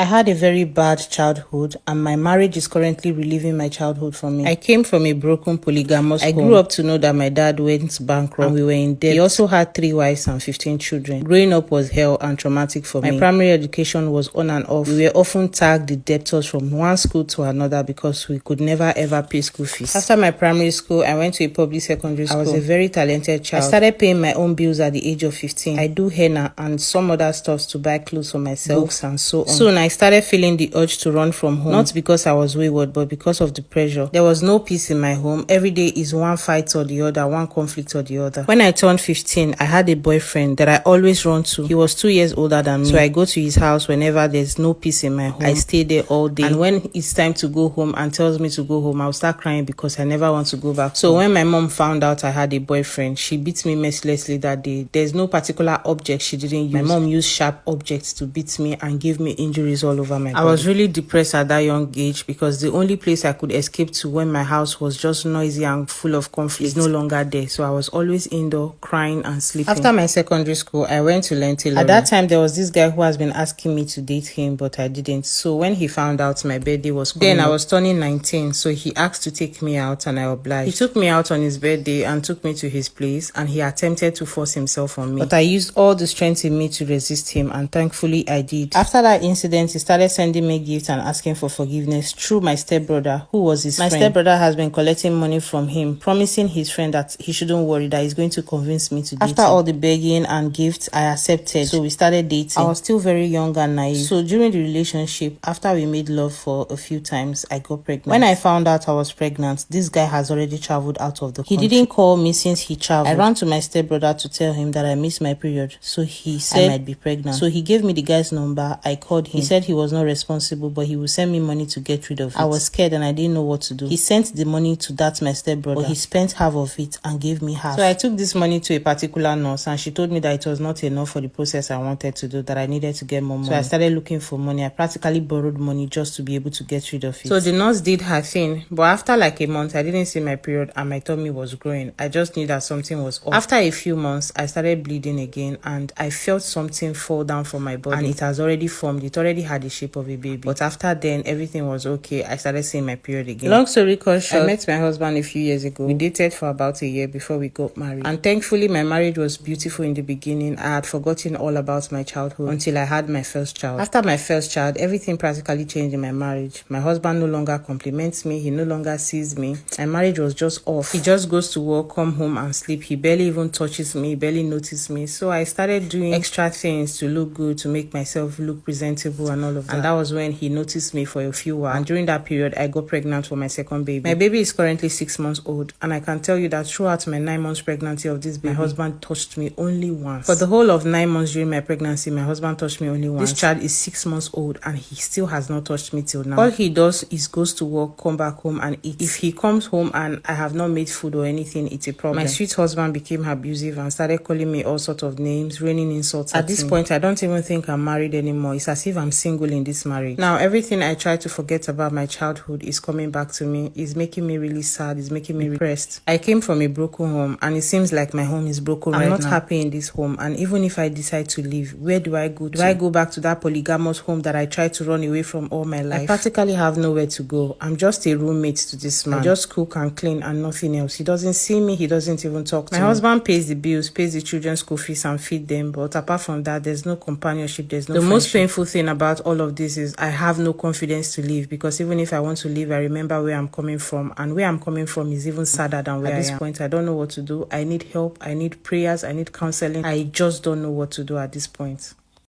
I had a very bad childhood, and my marriage is currently reliving my childhood for me. I came from a broken polygamous home. I grew up to know that my dad went bankrupt and we were in debt. He also had 3 wives and 15 children. Growing up was hell and traumatic for me. My primary education was on and off. We were often tagged the debtors from one school to another because we could never ever pay school fees. After my primary school, I went to a public secondary school. I was a very talented child. I started paying my own bills at the age of 15. I do henna and some other stuff to buy clothes for myself, books and so on. Soon I started feeling the urge to run from home, not because I was wayward, but because of the pressure. There was no peace in my home. Every day is one fight or the other, one conflict or the other. When I turned 15, I had a boyfriend that I always run to. He was 2 years older than me, so I go to his house whenever there's no peace in my home. I stay there all day, and when it's time to go home and tells me to go home, I'll start crying because I never want to go back. So when my mom found out I had a boyfriend, she beat me mercilessly that day. There's no particular object she didn't use. My mom used sharp objects to beat me and give me injuries all over my body. I was really depressed at that young age because the only place I could escape to when my house was just noisy and full of conflict is no longer there. So I was always indoor, crying and sleeping. After my secondary school, I went to learn tailoring. At that time, there was this guy who has been asking me to date him, but I didn't. So when he found out my birthday was coming, then I was turning 19, so he asked to take me out and I obliged. He took me out on his birthday and took me to his place, and he attempted to force himself on me. But I used all the strength in me to resist him, and thankfully I did. After that incident, he started sending me gifts and asking for forgiveness through my stepbrother, who was his friend. My stepbrother has been collecting money from him, promising his friend that he shouldn't worry, that he's going to convince me to date him. After all the begging and gifts, I accepted, so we started dating. I was still very young and naive. So during the relationship, after we made love for a few times, I got pregnant. When I found out I was pregnant, this guy has already traveled out of the country. He didn't call me since he traveled. I ran to my stepbrother to tell him that I missed my period, so he said I might be pregnant. So he gave me the guy's number. I called him. He said he was not responsible, but he would send me money to get rid of it. I was scared and I didn't know what to do. He sent the money to that my stepbrother, but he spent half of it and gave me half. So I took this money to a particular nurse, and she told me that it was not enough for the process I wanted to do, that I needed to get more money. So I started looking for money. I practically borrowed money just to be able to get rid of it. So the nurse did her thing, but after like a month, I didn't see my period and my tummy was growing. I just knew that something was off. After a few months, I started bleeding again, and I felt something fall down from my body, and it has already formed. It already had the shape of a baby. But after then, everything was okay. I started seeing my period again. Long story short, I met my husband a few years ago. We dated for about a year before we got married. And thankfully, my marriage was beautiful in the beginning. I had forgotten all about my childhood until I had my first child. After my first child, everything practically changed in my marriage. My husband no longer compliments me. He no longer sees me. My marriage was just off. He just goes to work, come home and sleep. He barely even touches me, barely notices me. So I started doing extra things to look good, to make myself look presentable and all of that. And that was when he noticed me for a few while. And during that period, I got pregnant for my second baby. My baby is currently 6 months old. And I can tell you that throughout my 9 months pregnancy of this baby, my husband touched me only once. For the whole of 9 months during my pregnancy, my husband touched me only once. This child is 6 months old and he still has not touched me till now. All he does is goes to work, come back home and eat. If he comes home and I have not made food or anything, it's a problem. My sweet husband became abusive and started calling me all sorts of names, raining insults at this point. I don't even think I'm married anymore. It's as if I'm single in this marriage. Now, everything I try to forget about my childhood is coming back to me. It's making me really sad. It's making me depressed. I came from a broken home and it seems like my home is broken right now. I'm not happy in this home, and even if I decide to leave, where do I go to? Do I go back to that polygamous home that I tried to run away from all my life? I practically have nowhere to go. I'm just a roommate to this man. I just cook and clean and nothing else. He doesn't see me. He doesn't even talk to me. My husband pays the bills, pays the children's school fees and feed them, but apart from that, there's no companionship, there's no friendship. Most painful thing about all of this is I have no confidence to leave, because even if I want to leave, I remember where I'm coming from, and where I'm coming from is even sadder than where I am. At this point, I don't know what to do. I need help. I need prayers. I need counseling. I just don't know what to do at this point.